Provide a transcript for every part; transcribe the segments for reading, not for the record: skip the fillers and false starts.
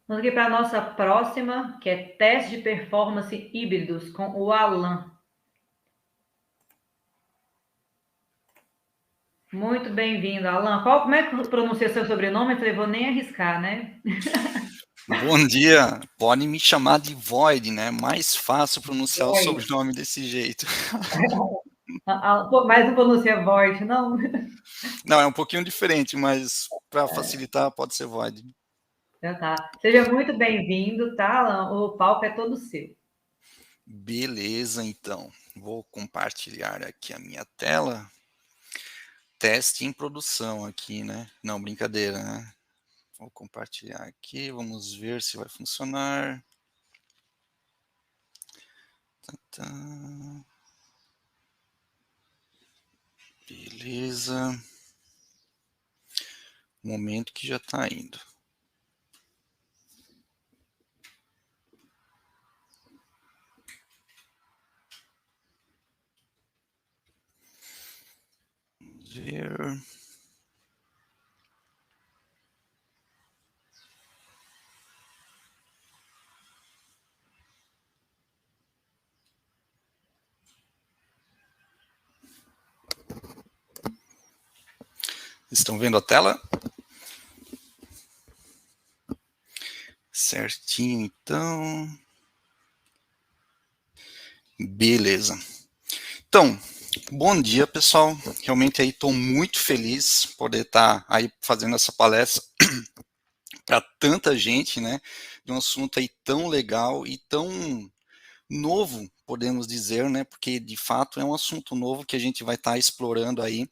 Vamos aqui para a nossa próxima, que é teste de performance híbridos com o Alan. Muito bem-vindo, Alan. Como é que pronuncia seu sobrenome? Eu falei, vou nem arriscar, né? Bom dia, pode me chamar de Void, né? Mais fácil pronunciar o Void. sobrenome desse jeito. Mas não pronuncia Void, não? Não, é um pouquinho diferente, mas para facilitar pode ser Void. Já tá. Seja muito bem-vindo, tá, Alan? O palco é todo seu. Beleza, então. Vou compartilhar aqui a minha tela. Teste em produção aqui, né? Não, brincadeira, né? Vou compartilhar aqui, vamos ver se vai funcionar. Tá. Beleza. Momento que já está indo. Vamos ver. Estão vendo a tela? Certinho, então. Beleza. Então, bom dia, pessoal. Realmente aí estou muito feliz por poder estar aí fazendo essa palestra para tanta gente, né? De um assunto aí tão legal e tão novo, podemos dizer, né? Porque de fato é um assunto novo que a gente vai estar explorando aí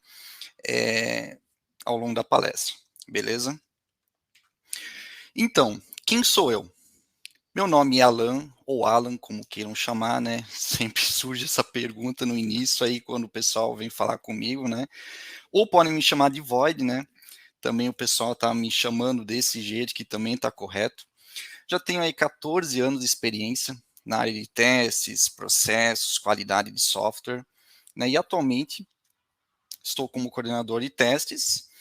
ao longo da palestra, beleza? Então, quem sou eu? Meu nome é Alan, ou Alan, como queiram chamar, né? Sempre surge essa pergunta no início aí, quando o pessoal vem falar comigo, né? Ou podem me chamar de Void, né? Também o pessoal tá me chamando desse jeito, que também tá correto. Já tenho aí 14 anos de experiência na área de testes, processos, qualidade de software, né? E atualmente estou como coordenador de testes.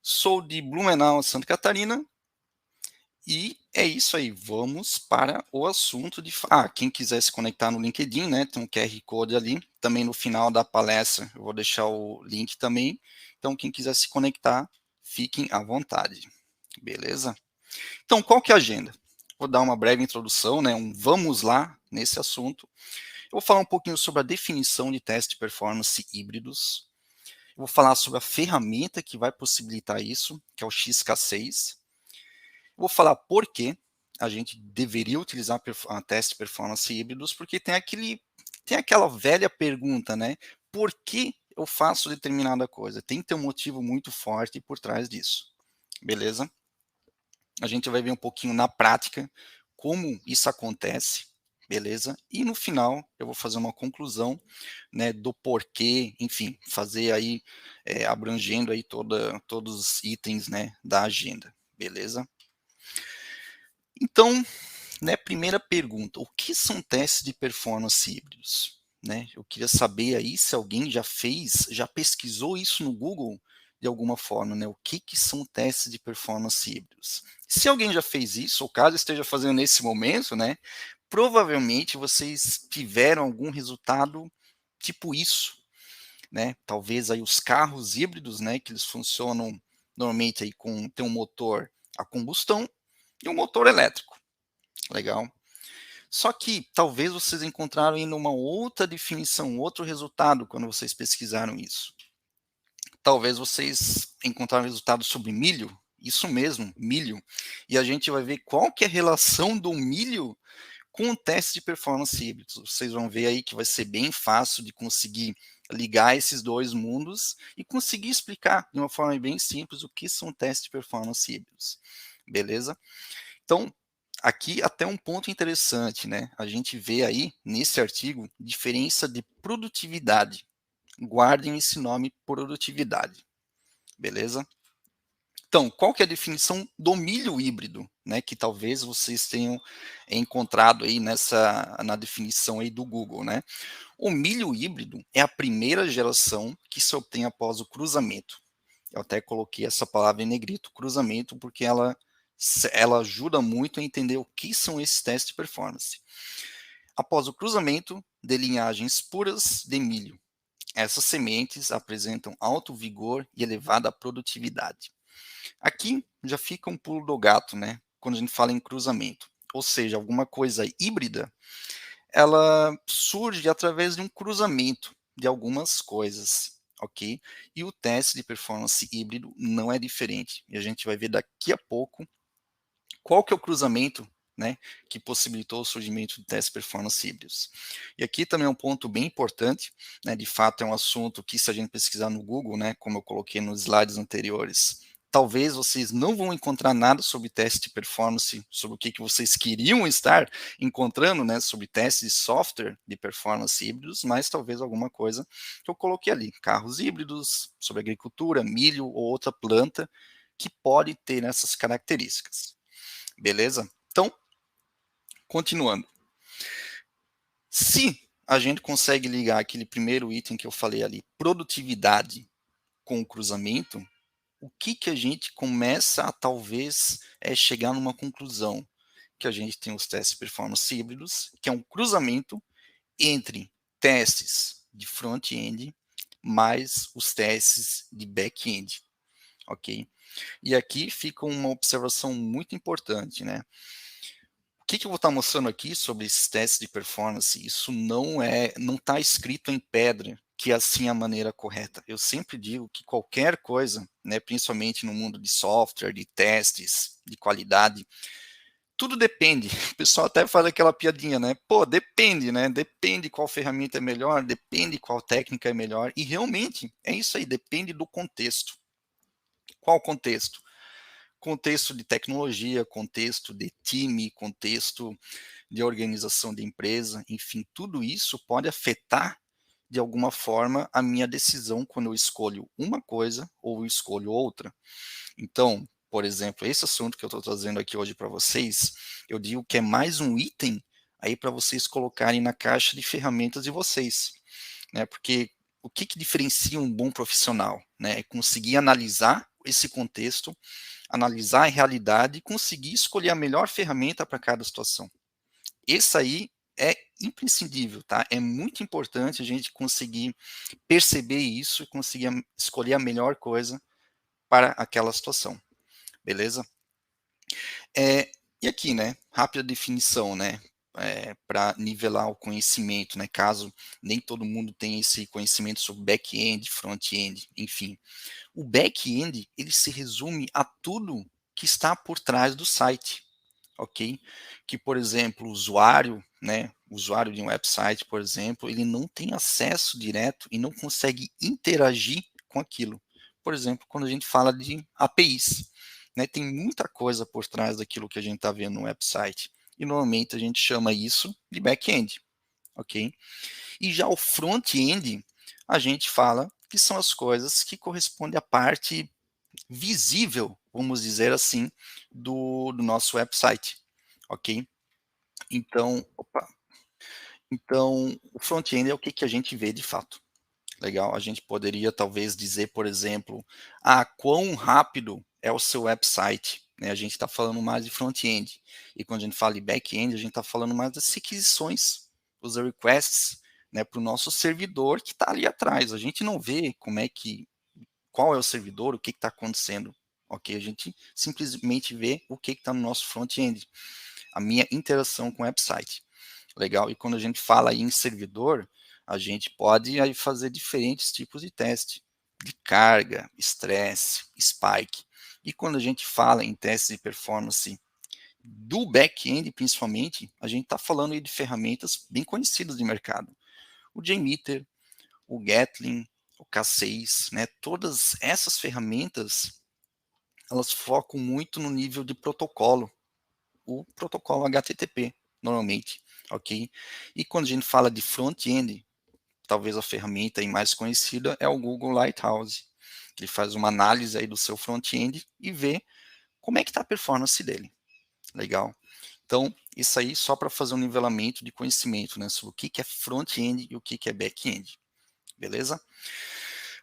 Sou de Blumenau, Santa Catarina. E é isso aí, vamos para o assunto de... quem quiser se conectar no LinkedIn, né, tem um QR Code ali, também no final da palestra eu vou deixar o link também, então quem quiser se conectar, fiquem à vontade, beleza? Então, qual que é a agenda? Vou dar uma breve introdução, né, vamos lá nesse assunto. Eu vou falar um pouquinho sobre a definição de teste de performance híbridos, eu vou falar sobre a ferramenta que vai possibilitar isso, que é o XK6, vou falar por que a gente deveria utilizar a teste de performance híbridos, porque tem aquela velha pergunta, né? Por que eu faço determinada coisa? Tem que ter um motivo muito forte por trás disso, beleza? A gente vai ver um pouquinho na prática como isso acontece, beleza? E no final eu vou fazer uma conclusão, né, do porquê, enfim, fazer aí, abrangendo aí todos os itens, né, da agenda, beleza? Então, né, primeira pergunta, o que são testes de performance híbridos? Né, eu queria saber aí se alguém já fez, já pesquisou isso no Google de alguma forma, né, o que são testes de performance híbridos? Se alguém já fez isso, ou caso esteja fazendo nesse momento, né, provavelmente vocês tiveram algum resultado tipo isso, né, talvez aí os carros híbridos, né, que eles funcionam normalmente aí tem um motor a combustão e um motor elétrico, legal? Só que talvez vocês encontraram ainda uma outra definição, outro resultado quando vocês pesquisaram isso. Talvez vocês encontraram resultado sobre milho, isso mesmo, milho. E a gente vai ver qual que é a relação do milho com o teste de performance híbridos. Vocês vão ver aí que vai ser bem fácil de conseguir ligar esses dois mundos e conseguir explicar de uma forma bem simples o que são testes de performance híbridos. Beleza? Então, aqui até um ponto interessante, né? A gente vê aí, nesse artigo, diferença de produtividade. Guardem esse nome, produtividade. Beleza? Então, qual que é a definição do milho híbrido, né? Que talvez vocês tenham encontrado aí na definição aí do Google, né? O milho híbrido é a primeira geração que se obtém após o cruzamento. Eu até coloquei essa palavra em negrito, cruzamento, porque ela ela ajuda muito a entender o que são esses testes de performance. Após o cruzamento de linhagens puras de milho, essas sementes apresentam alto vigor e elevada produtividade. Aqui já fica um pulo do gato, né? Quando a gente fala em cruzamento. Ou seja, alguma coisa híbrida, ela surge através de um cruzamento de algumas coisas, ok? E o teste de performance híbrido não é diferente. E a gente vai ver daqui a pouco qual que é o cruzamento, né, que possibilitou o surgimento de testes performance híbridos. E aqui também é um ponto bem importante, né, de fato é um assunto que se a gente pesquisar no Google, né, como eu coloquei nos slides anteriores, talvez vocês não vão encontrar nada sobre teste de performance, sobre o que vocês queriam estar encontrando, né, sobre testes de software de performance híbridos, mas talvez alguma coisa que eu coloquei ali, carros híbridos, sobre agricultura, milho ou outra planta, que pode ter essas características. Beleza? Então, continuando. Se a gente consegue ligar aquele primeiro item que eu falei ali, produtividade, com o cruzamento, o que a gente começa a talvez chegar numa conclusão? Que a gente tem os testes de performance híbridos, que é um cruzamento entre testes de front-end mais os testes de back-end, ok? E aqui fica uma observação muito importante, né? O que eu vou estar mostrando aqui sobre esses testes de performance, isso não está escrito em pedra que é assim a maneira correta. Eu sempre digo que qualquer coisa, né, principalmente no mundo de software, de testes, de qualidade, tudo depende. O pessoal até faz aquela piadinha, né? Pô, depende, né? Depende qual ferramenta é melhor, depende qual técnica é melhor. E realmente é isso aí, depende do contexto. Qual contexto? Contexto de tecnologia, contexto de time, contexto de organização de empresa, enfim, tudo isso pode afetar de alguma forma a minha decisão quando eu escolho uma coisa ou eu escolho outra. Então, por exemplo, esse assunto que eu estou trazendo aqui hoje para vocês, eu digo que é mais um item aí para vocês colocarem na caixa de ferramentas de vocês, né? Porque o que diferencia um bom profissional, né? É conseguir analisar esse contexto, analisar a realidade e conseguir escolher a melhor ferramenta para cada situação. Esse aí é imprescindível, tá? É muito importante a gente conseguir perceber isso e conseguir escolher a melhor coisa para aquela situação, beleza? E aqui, né, rápida definição, né, para nivelar o conhecimento, né, caso nem todo mundo tenha esse conhecimento sobre back-end, front-end, enfim. O back-end, ele se resume a tudo que está por trás do site, ok? Que, por exemplo, o usuário de um website, por exemplo, ele não tem acesso direto e não consegue interagir com aquilo. Por exemplo, quando a gente fala de APIs, né, tem muita coisa por trás daquilo que a gente está vendo no website. E normalmente a gente chama isso de back-end, ok? E já o front-end, a gente fala que são as coisas que correspondem à parte visível, vamos dizer assim, do nosso website, ok? Então, o front-end é o que a gente vê de fato. Legal, a gente poderia talvez dizer, por exemplo, quão rápido é o seu website, né? A gente está falando mais de front-end. E quando a gente fala de back-end, a gente está falando mais das requisições, os requests, né, para o nosso servidor que está ali atrás. A gente não vê qual é o servidor, o que está acontecendo. Ok, a gente simplesmente vê o que está no nosso front-end, a minha interação com o website. Legal, e quando a gente fala em servidor, a gente pode aí fazer diferentes tipos de teste, de carga, estresse, spike. E quando a gente fala em testes de performance do back-end, principalmente, a gente está falando aí de ferramentas bem conhecidas de mercado. O JMeter, o Gatling, o K6, né? Todas essas ferramentas, elas focam muito no nível de protocolo, o protocolo HTTP, normalmente, ok? E quando a gente fala de front-end, talvez a ferramenta aí mais conhecida é o Google Lighthouse, que ele faz uma análise aí do seu front-end e vê como é que está a performance dele. Legal? Então, isso aí só para fazer um nivelamento de conhecimento, né, sobre o que é front-end e o que é back-end. Beleza?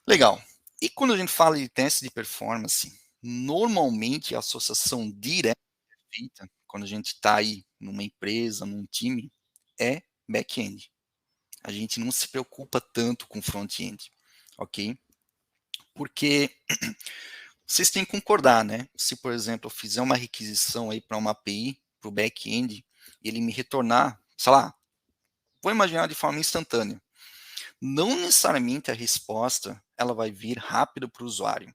Legal. E quando a gente fala de teste de performance, Normalmente, a associação direta feita, quando a gente está aí numa empresa, num time, é back-end. A gente não se preocupa tanto com front-end, ok? Porque vocês têm que concordar, né? Se, por exemplo, eu fizer uma requisição aí para uma API, para o back-end, ele me retornar, sei lá, vou imaginar de forma instantânea. Não necessariamente a resposta ela vai vir rápido para o usuário,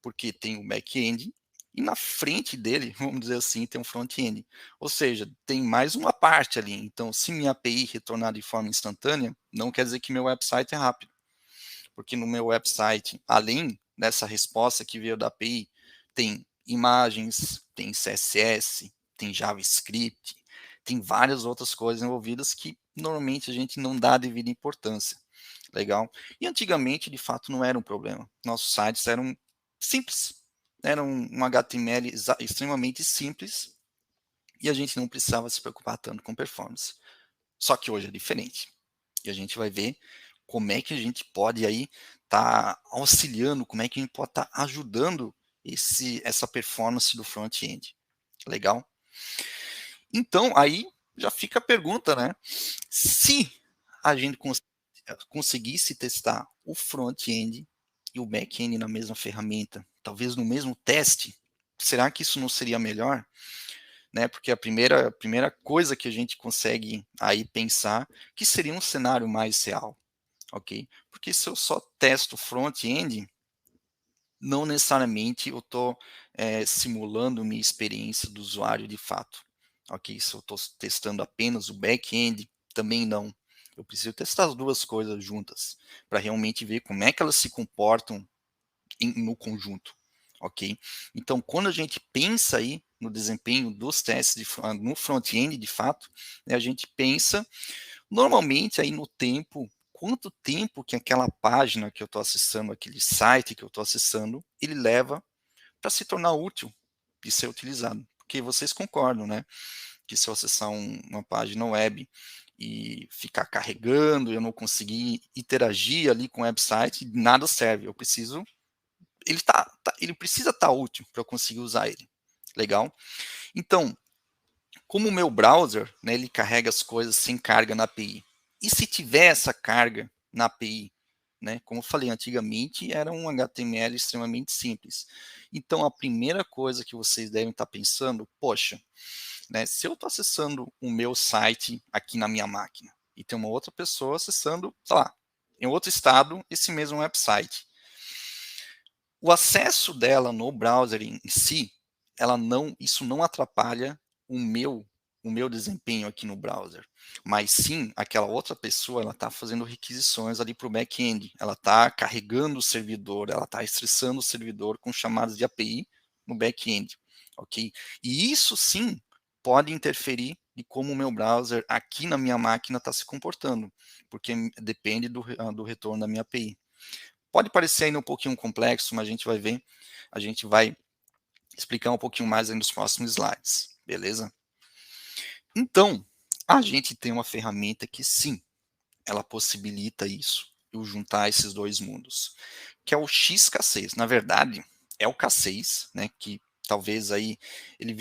porque tem o back-end e na frente dele, vamos dizer assim, tem um front-end. Ou seja, tem mais uma parte ali. Então, se minha API retornar de forma instantânea, não quer dizer que meu website é rápido. Porque no meu website, além dessa resposta que veio da API, tem imagens, tem CSS, tem JavaScript, tem várias outras coisas envolvidas que normalmente a gente não dá a devida importância. Legal? E antigamente, de fato, não era um problema. Nossos sites eram simples. Era um HTML extremamente simples e a gente não precisava se preocupar tanto com performance. Só que hoje é diferente. E a gente vai ver como é que a gente pode aí estar auxiliando, como é que a gente pode estar ajudando essa performance do front-end. Legal? Então, aí já fica a pergunta, né? Se a gente conseguisse testar o front-end e o back-end na mesma ferramenta, talvez no mesmo teste, será que isso não seria melhor? Né, porque a primeira coisa que a gente consegue aí pensar que seria um cenário mais real, ok? Porque se eu só testo front-end, não necessariamente eu estou simulando minha experiência do usuário de fato, ok? Se eu estou testando apenas o back-end, também não. Eu preciso testar as duas coisas juntas para realmente ver como é que elas se comportam no conjunto, ok? Então, quando a gente pensa aí no desempenho dos testes no front-end, de fato, né, a gente pensa normalmente aí no tempo, quanto tempo que aquela página que eu estou acessando, aquele site que eu estou acessando, ele leva para se tornar útil de ser utilizado. Porque vocês concordam, né? Que se eu acessar uma página web e ficar carregando, eu não conseguir interagir ali com o website, nada serve. Eu preciso ele precisa estar útil para eu conseguir usar ele. Legal? Então, como o meu browser, né, ele carrega as coisas sem carga na API. E se tiver essa carga na API, né, como eu falei, antigamente era um HTML extremamente simples. Então, a primeira coisa que vocês devem estar pensando, poxa, né, se eu estou acessando o meu site aqui na minha máquina e tem uma outra pessoa acessando, sei lá, em outro estado, esse mesmo website. O acesso dela no browser em si, isso não atrapalha o meu desempenho aqui no browser, mas sim aquela outra pessoa ela está fazendo requisições ali para o back-end, ela está carregando o servidor, ela está estressando o servidor com chamadas de API no back-end, ok? E isso sim pode interferir de como o meu browser aqui na minha máquina está se comportando, porque depende do retorno da minha API. Pode parecer ainda um pouquinho complexo, mas a gente vai ver, a gente vai explicar um pouquinho mais aí nos próximos slides, beleza? Então, a gente tem uma ferramenta que sim, ela possibilita isso, eu juntar esses dois mundos, que é o XK6. Na verdade, é o K6, né, que talvez aí ele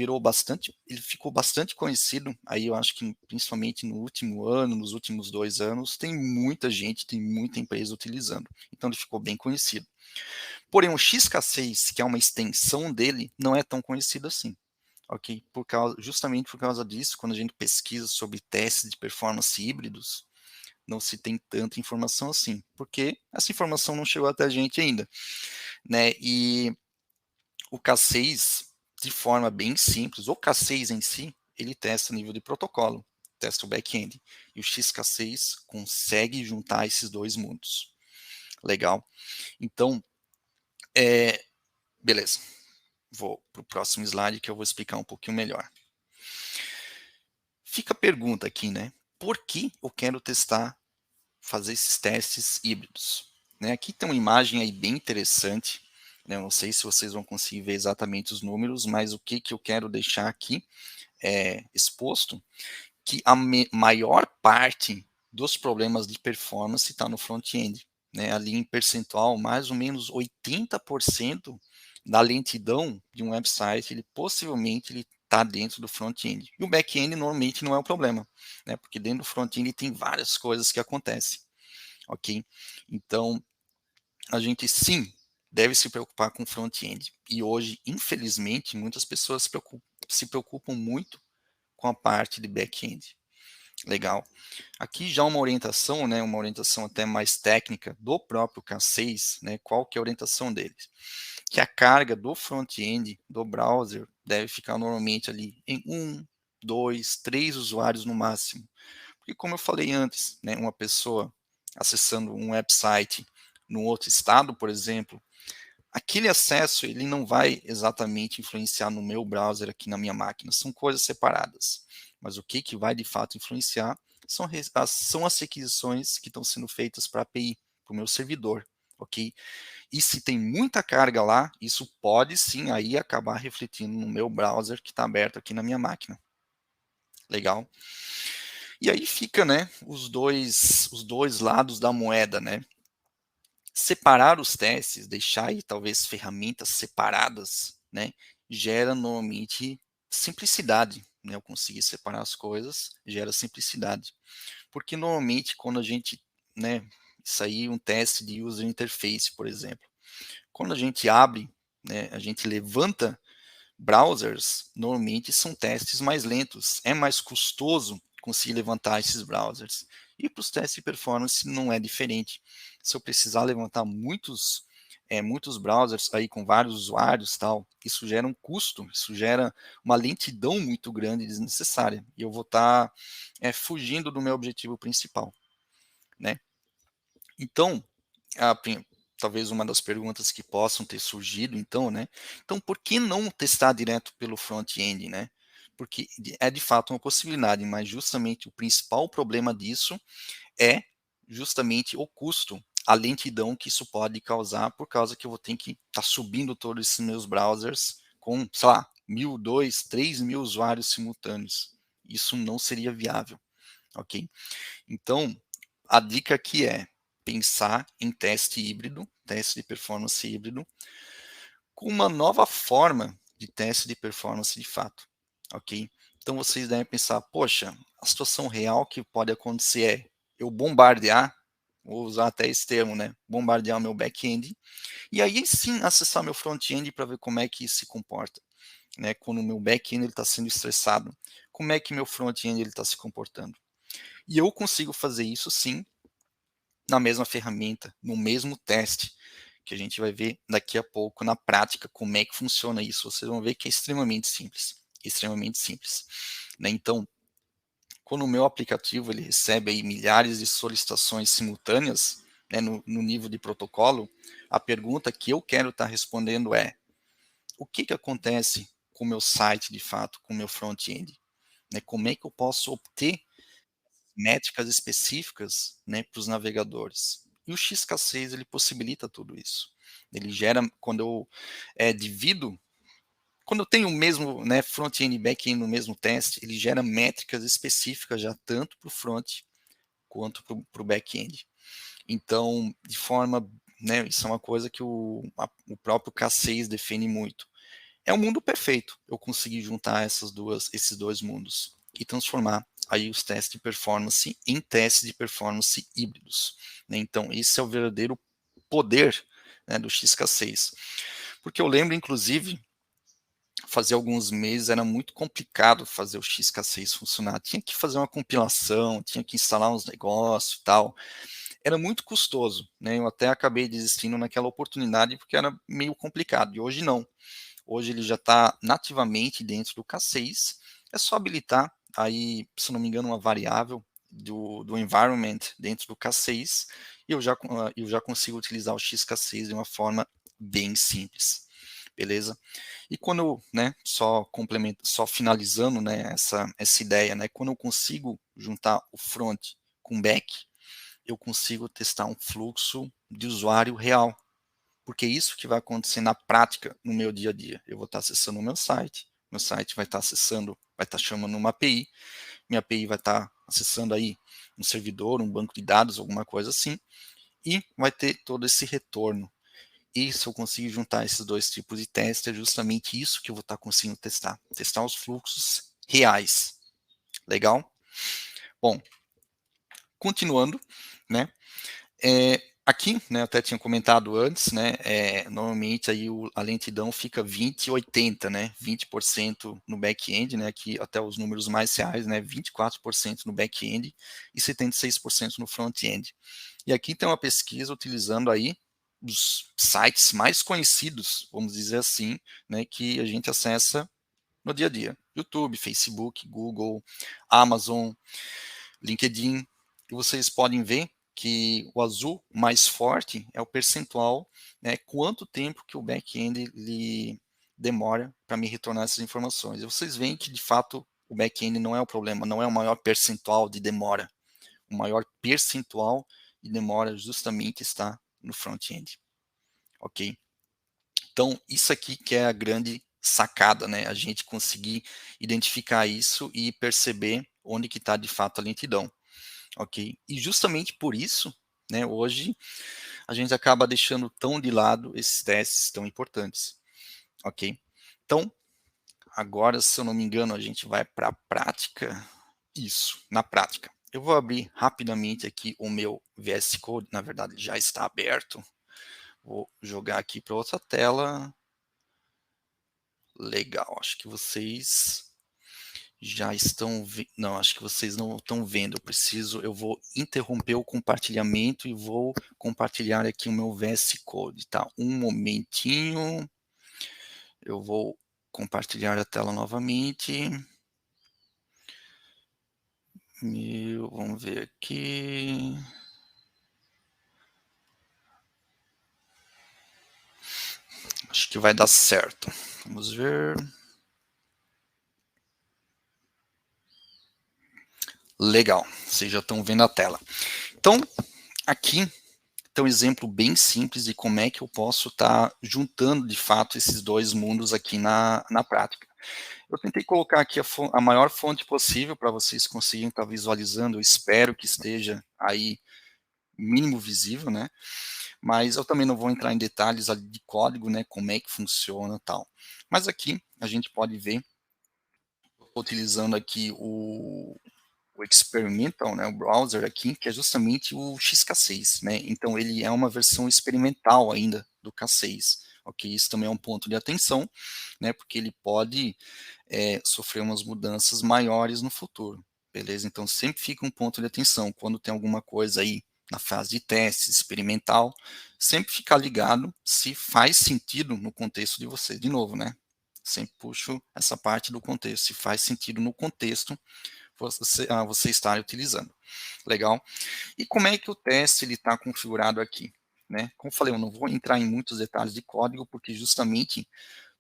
ficou bastante conhecido, aí eu acho que principalmente no último ano, nos últimos 2 anos, tem muita gente, tem muita empresa utilizando, então ele ficou bem conhecido. Porém, o XK6, que é uma extensão dele, não é tão conhecido assim, ok? Justamente por causa disso, quando a gente pesquisa sobre testes de performance híbridos, não se tem tanta informação assim, porque essa informação não chegou até a gente ainda, né? E o K6, de forma bem simples, o K6 em si, ele testa nível de protocolo, testa o back-end, e o XK6 consegue juntar esses dois mundos. Legal? Então, beleza. Vou para o próximo slide que eu vou explicar um pouquinho melhor. Fica a pergunta aqui, né? Por que eu quero testar, fazer esses testes híbridos? Né, aqui tem uma imagem aí bem interessante, né, eu não sei se vocês vão conseguir ver exatamente os números, mas o que eu quero deixar aqui exposto, que a maior parte dos problemas de performance está no front-end. Né, ali em percentual, mais ou menos 80% da lentidão de um website, ele possivelmente ele está dentro do front-end. E o back-end normalmente não é o problema, né? Porque dentro do front-end tem várias coisas que acontecem, ok? Então, a gente sim deve se preocupar com front-end. E hoje, infelizmente, muitas pessoas se preocupam muito com a parte de back-end. Legal. Aqui já uma orientação, né, uma orientação até mais técnica do próprio K6, né, qual que é a orientação deles? Que a carga do front-end do browser deve ficar normalmente ali em 1, 2, 3 usuários no máximo. Porque como eu falei antes, né, uma pessoa acessando um website num outro estado, por exemplo, aquele acesso ele não vai exatamente influenciar no meu browser aqui na minha máquina, são coisas separadas. Mas o que vai de fato influenciar são as requisições que estão sendo feitas para a API, para o meu servidor, ok? E se tem muita carga lá, isso pode sim aí acabar refletindo no meu browser que está aberto aqui na minha máquina. Legal? E aí fica, né, os dois lados da moeda, né? Separar os testes, deixar aí talvez ferramentas separadas, né, gera normalmente simplicidade, né, eu conseguir separar as coisas gera simplicidade, porque normalmente quando a gente, né, isso aí um teste de user interface, por exemplo, quando a gente abre, né, a gente levanta browsers, normalmente são testes mais lentos, é mais custoso conseguir levantar esses browsers. E para os testes de performance não é diferente. Se eu precisar levantar muitos browsers aí com vários usuários, tal, isso gera um custo, isso gera uma lentidão muito grande e desnecessária. E eu vou estar fugindo do meu objetivo principal, né? Então, talvez uma das perguntas que possam ter surgido, então, né? Então, por que não testar direto pelo front-end, né? Porque é de fato uma possibilidade, mas justamente o principal problema disso é justamente o custo, a lentidão que isso pode causar, por causa que eu vou ter que estar subindo todos esses meus browsers com, sei lá, 1.000, 2.000, 3.000 usuários simultâneos. Isso não seria viável, ok? Então, a dica aqui é pensar em teste híbrido, teste de performance híbrido, com uma nova forma de teste de performance de fato, ok? Então vocês devem pensar, poxa, a situação real que pode acontecer é eu bombardear, vou usar até esse termo, né? Bombardear o meu back-end, e aí sim acessar meu front-end para ver como é que isso se comporta, né? Quando o meu back-end está sendo estressado, como é que meu front-end está se comportando? E eu consigo fazer isso sim na mesma ferramenta, no mesmo teste, que a gente vai ver daqui a pouco na prática como é que funciona isso. Vocês vão ver que é extremamente simples, né? Então, quando o meu aplicativo ele recebe aí milhares de solicitações simultâneas, né, no nível de protocolo, a pergunta que eu quero estar respondendo é: o que acontece com o meu site de fato, com o meu front-end? Né, como é que eu posso obter métricas específicas, né, para os navegadores. E o XK6 ele possibilita tudo isso. Ele gera, quando eu divido, quando eu tenho o mesmo, né, front-end e back-end no mesmo teste, ele gera métricas específicas já tanto para o front quanto para o back-end. Então, de forma, né, isso é uma coisa que o próprio K6 define muito. É um mundo perfeito. Eu consegui juntar esses dois mundos e transformar aí os testes de performance em testes de performance híbridos, né? Então, esse é o verdadeiro poder, né, do XK6. Porque eu lembro, inclusive, fazia alguns meses era muito complicado fazer o XK6 funcionar. Tinha que fazer uma compilação, tinha que instalar uns negócios e tal. Era muito custoso, né? Eu até acabei desistindo naquela oportunidade porque era meio complicado. E hoje não. Hoje ele já está nativamente dentro do K6. É só habilitar aí, se não me engano, uma variável do environment dentro do K6 e eu já consigo utilizar o XK6 de uma forma bem simples. Beleza? E quando eu, né, só finalizando, né, essa ideia, né, quando eu consigo juntar o front com o back, eu consigo testar um fluxo de usuário real, porque é isso que vai acontecer na prática no meu dia a dia. Eu vou estar acessando o meu site vai estar acessando, vai estar chamando uma API, minha API vai estar acessando aí um servidor, um banco de dados, alguma coisa assim, e vai ter todo esse retorno. E se eu conseguir juntar esses dois tipos de teste, é justamente isso que eu vou estar conseguindo testar os fluxos reais. Legal? Bom, continuando, né? Aqui, né, eu até tinha comentado antes, né, normalmente aí a lentidão fica 20 e 80, né, 20% no back-end, né, aqui até os números mais reais, né, 24% no back-end e 76% no front-end. E aqui tem uma pesquisa utilizando aí os sites mais conhecidos, vamos dizer assim, né, que a gente acessa no dia a dia. YouTube, Facebook, Google, Amazon, LinkedIn, e vocês podem ver que o azul mais forte é o percentual, né, quanto tempo que o back-end ele demora para me retornar essas informações. E vocês veem que, de fato, o back-end não é o problema, não é o maior percentual de demora. O maior percentual de demora justamente está no front-end. Ok? Então, isso aqui que é a grande sacada, né? A gente conseguir identificar isso e perceber onde que está de fato a lentidão. Ok? E justamente por isso, né, hoje a gente acaba deixando tão de lado esses testes tão importantes. Ok? Então, agora, se eu não me engano, a gente vai para a prática. Isso, na prática. Eu vou abrir rapidamente aqui o meu VS Code, na verdade já está aberto. Vou jogar aqui para outra tela. Legal, acho que vocês já estão não, acho que vocês não estão vendo. Eu vou interromper o compartilhamento e vou compartilhar aqui o meu VS Code, tá? Um momentinho. Eu vou compartilhar a tela novamente. Vamos ver aqui. Acho que vai dar certo. Vamos ver. Legal, vocês já estão vendo a tela. Então, aqui tem um exemplo bem simples de como é que eu posso estar juntando, de fato, esses dois mundos aqui na prática. Eu tentei colocar aqui a maior fonte possível para vocês conseguirem estar visualizando. Eu espero que esteja aí mínimo visível, né? Mas eu também não vou entrar em detalhes ali de código, né? Como é que funciona e tal. Mas aqui a gente pode ver, utilizando aqui o experimental, né, o browser aqui, que é justamente o XK6, né? Então ele é uma versão experimental ainda do K6. Ok, isso também é um ponto de atenção, né? Porque ele pode sofrer umas mudanças maiores no futuro, beleza? Então sempre fica um ponto de atenção quando tem alguma coisa aí na fase de teste experimental, sempre ficar ligado se faz sentido no contexto de você. De novo, né? Sempre puxo essa parte do contexto, se faz sentido no contexto você está utilizando. Legal? E como é que o teste está configurado aqui? Né? Como eu falei, eu não vou entrar em muitos detalhes de código, porque justamente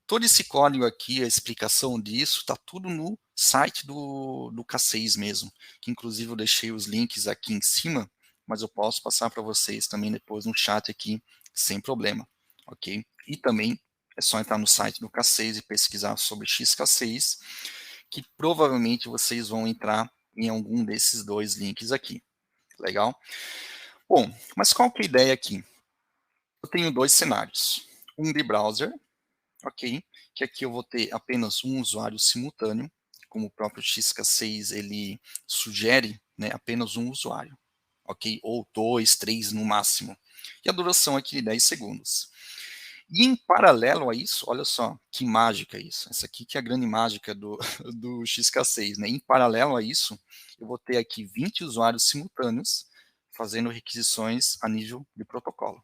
todo esse código aqui, a explicação disso, está tudo no site do K6 mesmo, que inclusive eu deixei os links aqui em cima, mas eu posso passar para vocês também depois no chat aqui, sem problema, ok? E também é só entrar no site do K6 e pesquisar sobre XK6, que provavelmente vocês vão entrar em algum desses dois links aqui, legal? Bom, mas qual que é a ideia aqui? Eu tenho dois cenários, um de browser, ok? Que aqui eu vou ter apenas um usuário simultâneo, como o próprio XK6 ele sugere, né, apenas um usuário, ok? Ou dois, três no máximo. E a duração aqui de 10 segundos. E em paralelo a isso, olha só que mágica isso. Essa aqui que é a grande mágica do XK6, né? Em paralelo a isso, eu vou ter aqui 20 usuários simultâneos fazendo requisições a nível de protocolo.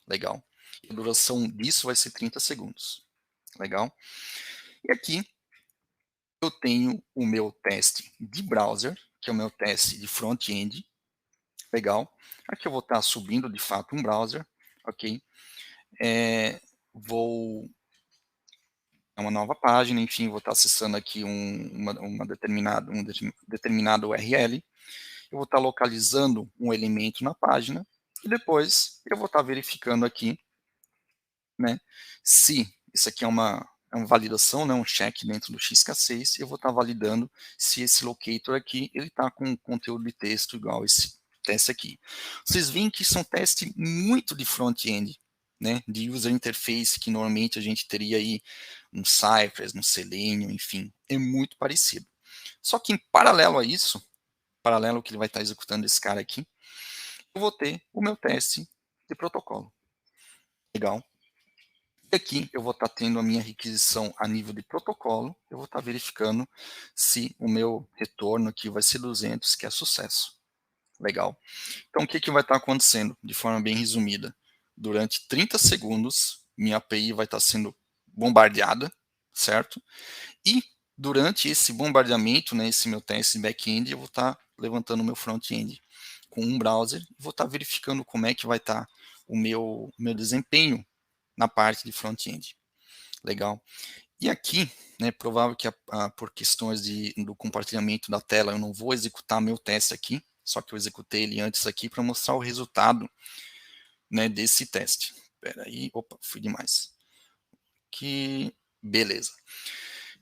Legal. E a duração disso vai ser 30 segundos. Legal? E aqui eu tenho o meu teste de browser, que é o meu teste de front-end. Legal? Aqui eu vou estar subindo de fato um browser, ok? Vou uma nova página, enfim, vou estar acessando aqui uma determinado URL. Eu vou estar localizando um elemento na página e depois eu vou estar verificando aqui, né, se isso aqui é uma validação, né, um check dentro do XK6, eu vou estar validando se esse locator aqui ele está com conteúdo de texto igual esse teste aqui. Vocês veem que são testes muito de front-end, né, de user interface que normalmente a gente teria aí no Cypress, no Selenium, enfim, é muito parecido. Só que em paralelo a isso, paralelo ao que ele vai estar executando esse cara aqui, eu vou ter o meu teste de protocolo. Legal? E aqui eu vou estar tendo a minha requisição a nível de protocolo, eu vou estar verificando se o meu retorno aqui vai ser 200, que é sucesso. Legal. Então, o que vai estar acontecendo, de forma bem resumida? Durante 30 segundos, minha API vai estar sendo bombardeada, certo? E durante esse bombardeamento, né, esse meu teste back-end, eu vou estar levantando o meu front-end com um browser e vou estar verificando como é que vai estar o meu desempenho na parte de front-end. Legal. E aqui, né, provável que por questões do compartilhamento da tela, eu não vou executar meu teste aqui, só que eu executei ele antes aqui para mostrar o resultado, né, desse teste. Espera aí, opa, fui demais. Que beleza.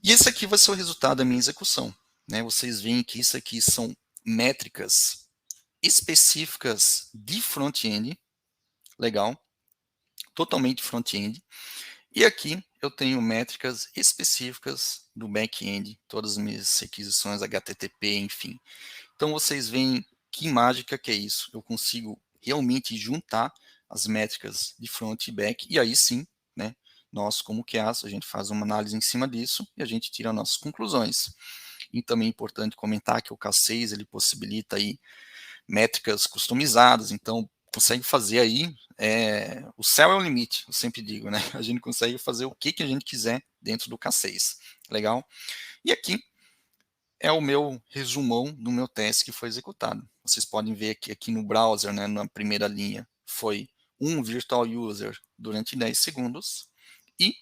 E esse aqui vai ser o resultado da minha execução. Né? Vocês veem que isso aqui são métricas específicas de front-end, legal, totalmente front-end. E aqui eu tenho métricas específicas do back-end, todas as minhas requisições HTTP, enfim. Então vocês veem que mágica que é isso. Eu consigo realmente juntar as métricas de front e back, e aí sim, né, nós como QAs, a gente faz uma análise em cima disso e a gente tira nossas conclusões. E também é importante comentar que o K6 ele possibilita aí métricas customizadas, então consegue fazer aí, o céu é o limite, eu sempre digo, né? A gente consegue fazer o que a gente quiser dentro do K6, legal? E aqui é o meu resumão do meu teste que foi executado. Vocês podem ver que aqui no browser, né, na primeira linha, foi um virtual user durante 10 segundos, e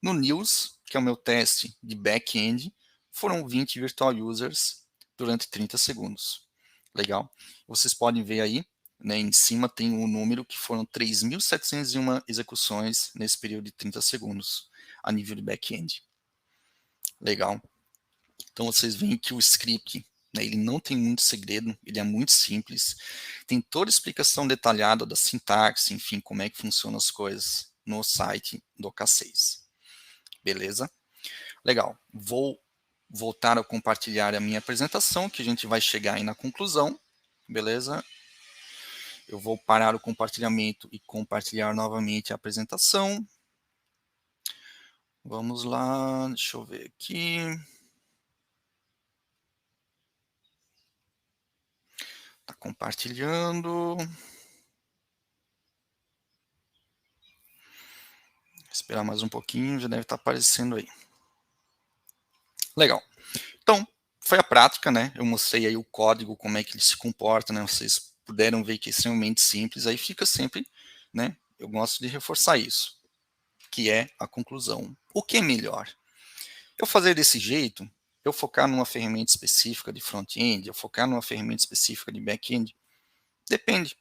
no news, que é o meu teste de back-end, foram 20 virtual users durante 30 segundos. Legal? Vocês podem ver aí, né, em cima tem um número que foram 3.701 execuções nesse período de 30 segundos, a nível de back-end. Legal? Então vocês veem que o script, né, ele não tem muito segredo, ele é muito simples, tem toda a explicação detalhada da sintaxe, enfim, como é que funcionam as coisas no site do K6. Beleza? Legal. Vou voltar a compartilhar a minha apresentação, que a gente vai chegar aí na conclusão. Beleza? Eu vou parar o compartilhamento e compartilhar novamente a apresentação. Vamos lá, deixa eu ver aqui. Está compartilhando. Esperar mais um pouquinho, já deve estar aparecendo aí. Legal. Então, foi a prática, né? Eu mostrei aí o código, como é que ele se comporta, né? Vocês puderam ver que é extremamente simples, aí fica sempre, né? Eu gosto de reforçar isso, que é a conclusão. O que é melhor? Eu fazer desse jeito, eu focar numa ferramenta específica de front-end, eu focar numa ferramenta específica de back-end? Depende.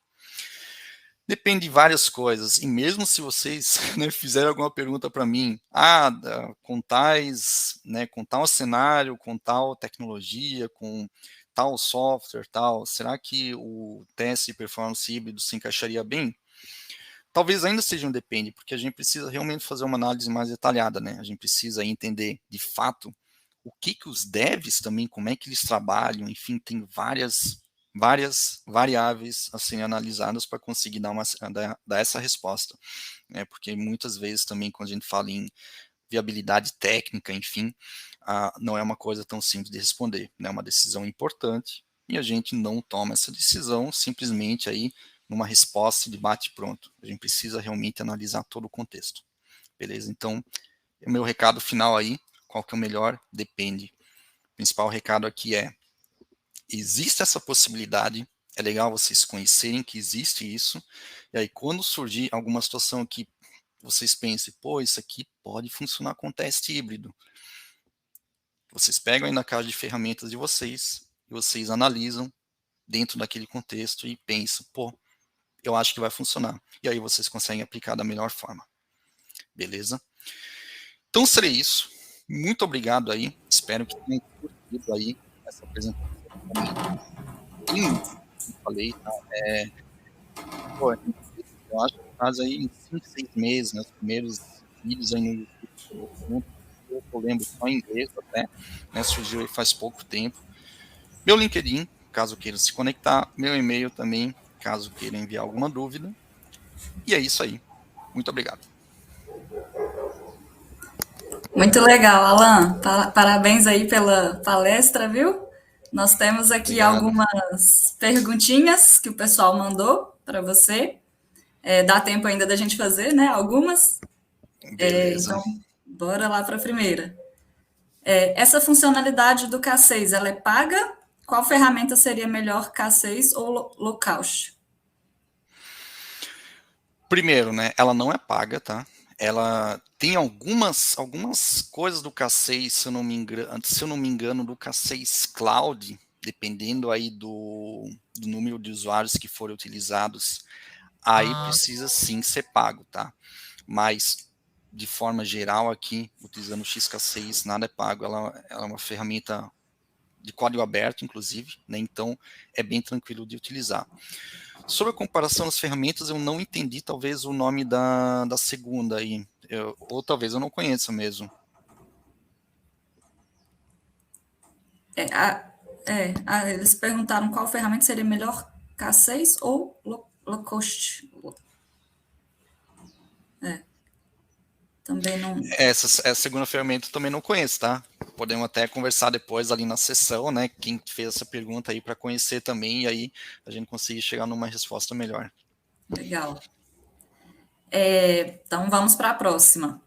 Depende de várias coisas. E mesmo se vocês, né, fizerem alguma pergunta para mim, com tais, né, com tal cenário, com tal tecnologia, com tal software, tal, será que o teste de performance híbrido se encaixaria bem? Talvez ainda seja um depende, porque a gente precisa realmente fazer uma análise mais detalhada, né? A gente precisa entender de fato o que os devs também, como é que eles trabalham, enfim, tem várias variáveis a serem analisadas para conseguir dar essa resposta, né? Porque muitas vezes também quando a gente fala em viabilidade técnica, enfim, não é uma coisa tão simples de responder, né? É uma decisão importante e a gente não toma essa decisão simplesmente aí numa resposta de bate pronto. A gente precisa realmente analisar todo o contexto, beleza? Então, o meu recado final aí, qual que é o melhor? Depende. O principal recado aqui é, existe essa possibilidade, é legal vocês conhecerem que existe isso, e aí quando surgir alguma situação que vocês pensem, pô, isso aqui pode funcionar com teste híbrido, vocês pegam aí na caixa de ferramentas de vocês, e vocês analisam dentro daquele contexto e pensam, pô, eu acho que vai funcionar. E aí vocês conseguem aplicar da melhor forma. Beleza? Então seria isso. Muito obrigado aí. Espero que tenham curtido aí essa apresentação. Bem, como eu falei, tá? Pô, eu acho que faz aí 5, 6 meses, né, os primeiros vídeos aí no YouTube, eu lembro só em inglês até, né, surgiu aí faz pouco tempo. Meu LinkedIn, caso queira se conectar, meu e-mail também, caso queira enviar alguma dúvida. E é isso aí. Muito obrigado. Muito legal, Alan. Parabéns aí pela palestra, viu? Nós temos aqui Obrigado. algumas perguntinhas que o pessoal mandou para você. Dá tempo ainda da gente fazer, né? Algumas. Beleza. Então, bora lá para a primeira. Essa funcionalidade do K6, ela é paga? Qual ferramenta seria melhor, K6 ou Localhost? Primeiro, né, ela não é paga, tá? Ela tem algumas coisas do K6, se eu não me engano, do K6 Cloud, dependendo aí do número de usuários que forem utilizados, aí precisa sim ser pago, tá? Mas, de forma geral aqui, utilizando o XK6, nada é pago, ela é uma ferramenta de código aberto, inclusive, né? Então é bem tranquilo de utilizar. Sobre a comparação das ferramentas, eu não entendi talvez o nome da segunda aí, ou talvez eu não conheça mesmo. Eles perguntaram qual ferramenta seria melhor, K6 ou Localhost? Também não. Essa segunda ferramenta eu também não conheço, tá? Podemos até conversar depois ali na sessão, né? Quem fez essa pergunta aí para conhecer também, e aí a gente conseguir chegar numa resposta melhor. Legal. Então vamos para a próxima.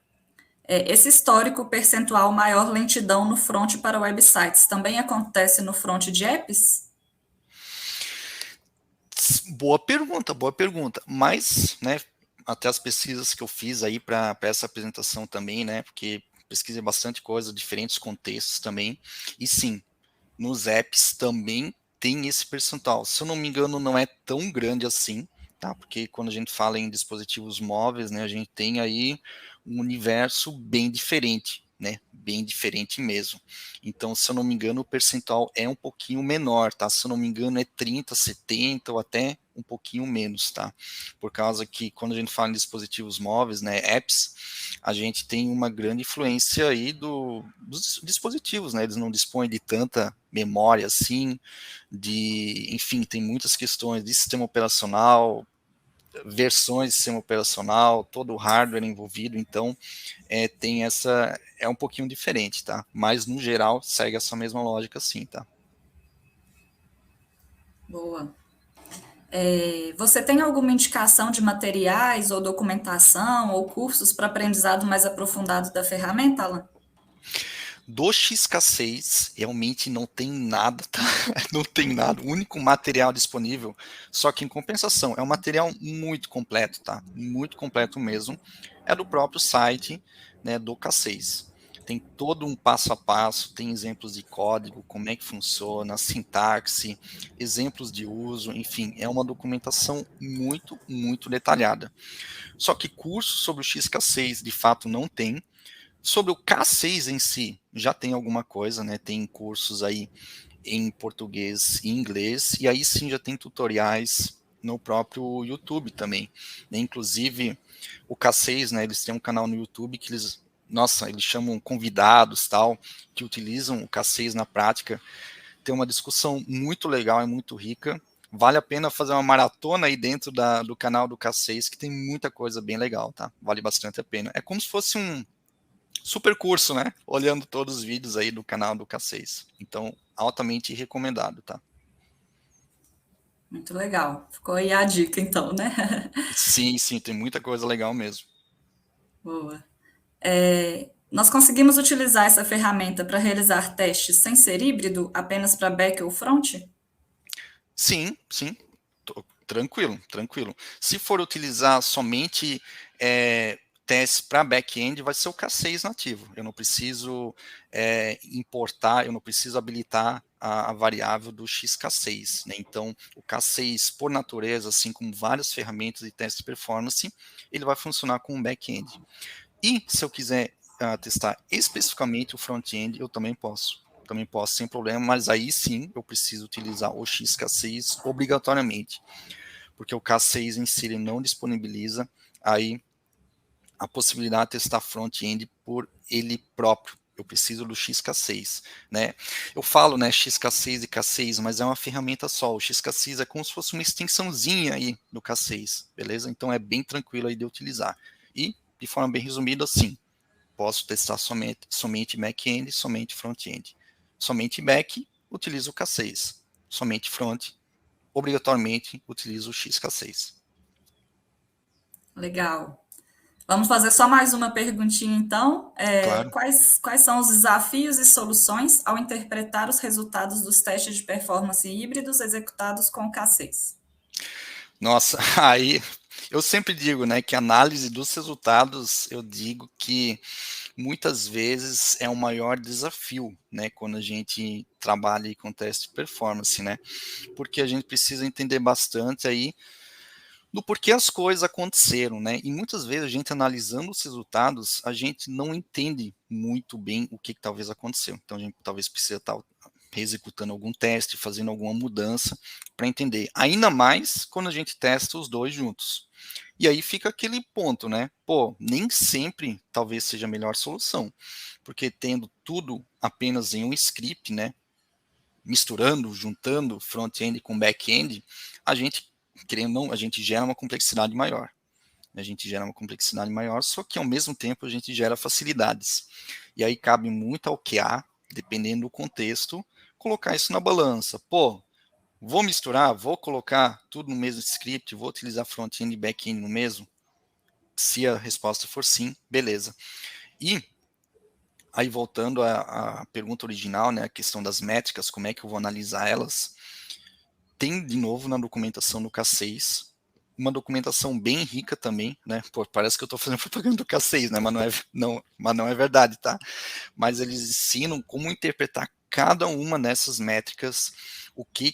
Esse histórico percentual maior lentidão no front para websites também acontece no front de apps? Boa pergunta, boa pergunta. Mas, né, até as pesquisas que eu fiz aí para essa apresentação também, né, porque pesquisei bastante coisa, diferentes contextos também, e sim, nos apps também tem esse percentual. Se eu não me engano, não é tão grande assim, tá? Porque quando a gente fala em dispositivos móveis, né, a gente tem aí um universo bem diferente, né? Bem diferente mesmo. Então, se eu não me engano, o percentual é um pouquinho menor, tá? Se eu não me engano, é 30, 70 ou até um pouquinho menos, tá? Por causa que quando a gente fala em dispositivos móveis, né, apps, a gente tem uma grande influência aí dos dispositivos, né? Eles não dispõem de tanta memória assim, enfim, tem muitas questões de sistema operacional, versões de sistema operacional, todo o hardware envolvido, então tem é um pouquinho diferente, tá? Mas no geral segue essa mesma lógica sim, tá? Boa. Você tem alguma indicação de materiais ou documentação ou cursos para aprendizado mais aprofundado da ferramenta, Alan? Do XK6 realmente não tem nada, tá? Não tem nada. O único material disponível, só que em compensação, é um material muito completo, tá? Muito completo mesmo. É do próprio site, né, do K6. Tem todo um passo a passo, tem exemplos de código, como é que funciona, sintaxe, exemplos de uso, enfim, é uma documentação muito, muito detalhada. Só que curso sobre o XK6 de fato não tem. Sobre o K6 em si, já tem alguma coisa, né? Tem cursos aí em português e inglês, e aí sim já tem tutoriais no próprio YouTube também, né? Inclusive, o K6, né? Eles têm um canal no YouTube que eles chamam convidados, tal, que utilizam o K6 na prática. Tem uma discussão muito legal e muito rica. Vale a pena fazer uma maratona aí dentro do canal do K6, que tem muita coisa bem legal, tá? Vale bastante a pena. É como se fosse um super curso, né? Olhando todos os vídeos aí do canal do K6. Então, altamente recomendado, tá? Muito legal. Ficou aí a dica, então, né? Sim, sim, tem muita coisa legal mesmo. Boa. Nós conseguimos utilizar essa ferramenta para realizar testes sem ser híbrido, apenas para back ou front? Sim, sim. Tranquilo, tranquilo. Se for utilizar somente testes para back-end, vai ser o K6 nativo. Eu não preciso importar, eu não preciso habilitar a variável do XK6. Né? Então, o K6, por natureza, assim como várias ferramentas de teste de performance, ele vai funcionar com o back-end. E se eu quiser testar especificamente o front-end, eu também posso. Também posso sem problema, mas aí sim eu preciso utilizar o XK6 obrigatoriamente, porque o K6 em si ele não disponibiliza aí a possibilidade de testar front-end por ele próprio. Eu preciso do XK6, né? Eu falo, né, XK6 e K6, mas é uma ferramenta só. O XK6 é como se fosse uma extensãozinha aí do K6, beleza? Então é bem tranquilo aí de utilizar. E, de forma bem resumida, assim, posso testar somente back-end, somente front-end. Somente back, utilizo o K6. Somente front, obrigatoriamente, utilizo o XK6. Legal. Vamos fazer só mais uma perguntinha, então. Claro. Quais são os desafios e soluções ao interpretar os resultados dos testes de performance híbridos executados com o K6? Nossa, aí eu sempre digo, né, que a análise dos resultados, eu digo que muitas vezes é o maior desafio, né, quando a gente trabalha aí com teste de performance, né, porque a gente precisa entender bastante aí do porquê as coisas aconteceram, né? E muitas vezes a gente analisando os resultados, a gente não entende muito bem o que talvez aconteceu. Então a gente talvez precisa estar executando algum teste, fazendo alguma mudança para entender. Ainda mais quando a gente testa os dois juntos. E aí fica aquele ponto, né? Pô, nem sempre talvez seja a melhor solução, porque tendo tudo apenas em um script, né? Misturando, juntando front-end com back-end, a gente querendo ou não, a gente gera uma complexidade maior. A gente gera uma complexidade maior, só que ao mesmo tempo a gente gera facilidades. E aí cabe muito ao QA, dependendo do contexto, colocar isso na balança. Pô, vou misturar, vou colocar tudo no mesmo script, vou utilizar front-end e back-end no mesmo? Se a resposta for sim, beleza. E aí voltando à pergunta original, né, a questão das métricas, como é que eu vou analisar elas? Tem de novo na documentação do K6, uma documentação bem rica também, né? Pô, parece que eu estou fazendo propaganda do K6, né? Mas não é verdade, tá? Mas eles ensinam como interpretar cada uma dessas métricas, o que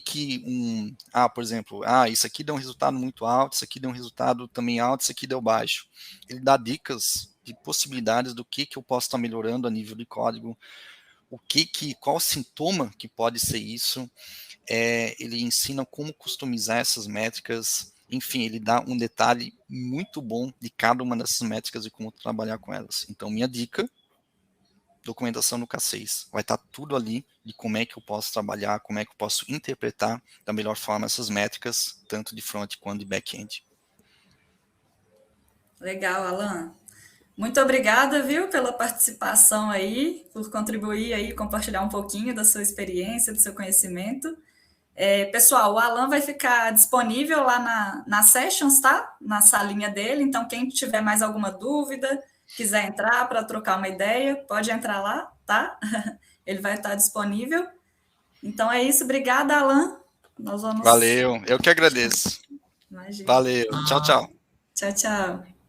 por exemplo, isso aqui deu um resultado muito alto, isso aqui deu um resultado também alto, isso aqui deu baixo. Ele dá dicas de possibilidades do que eu posso estar melhorando a nível de código, qual sintoma que pode ser isso. Ele ensina como customizar essas métricas, enfim, ele dá um detalhe muito bom de cada uma dessas métricas e como trabalhar com elas. Então, minha dica, documentação no K6, vai estar tudo ali de como é que eu posso trabalhar, como é que eu posso interpretar da melhor forma essas métricas, tanto de front quanto de back-end. Legal, Alan. Muito obrigada, viu, pela participação aí, por contribuir aí, compartilhar um pouquinho da sua experiência, do seu conhecimento. Pessoal, o Alan vai ficar disponível lá na Sessions, tá? Na salinha dele, então quem tiver mais alguma dúvida, quiser entrar para trocar uma ideia, pode entrar lá, tá? Ele vai estar disponível. Então é isso, obrigada, Alan. Nós vamos... Valeu, eu que agradeço. Imagina. Valeu, tchau, tchau. Tchau, tchau.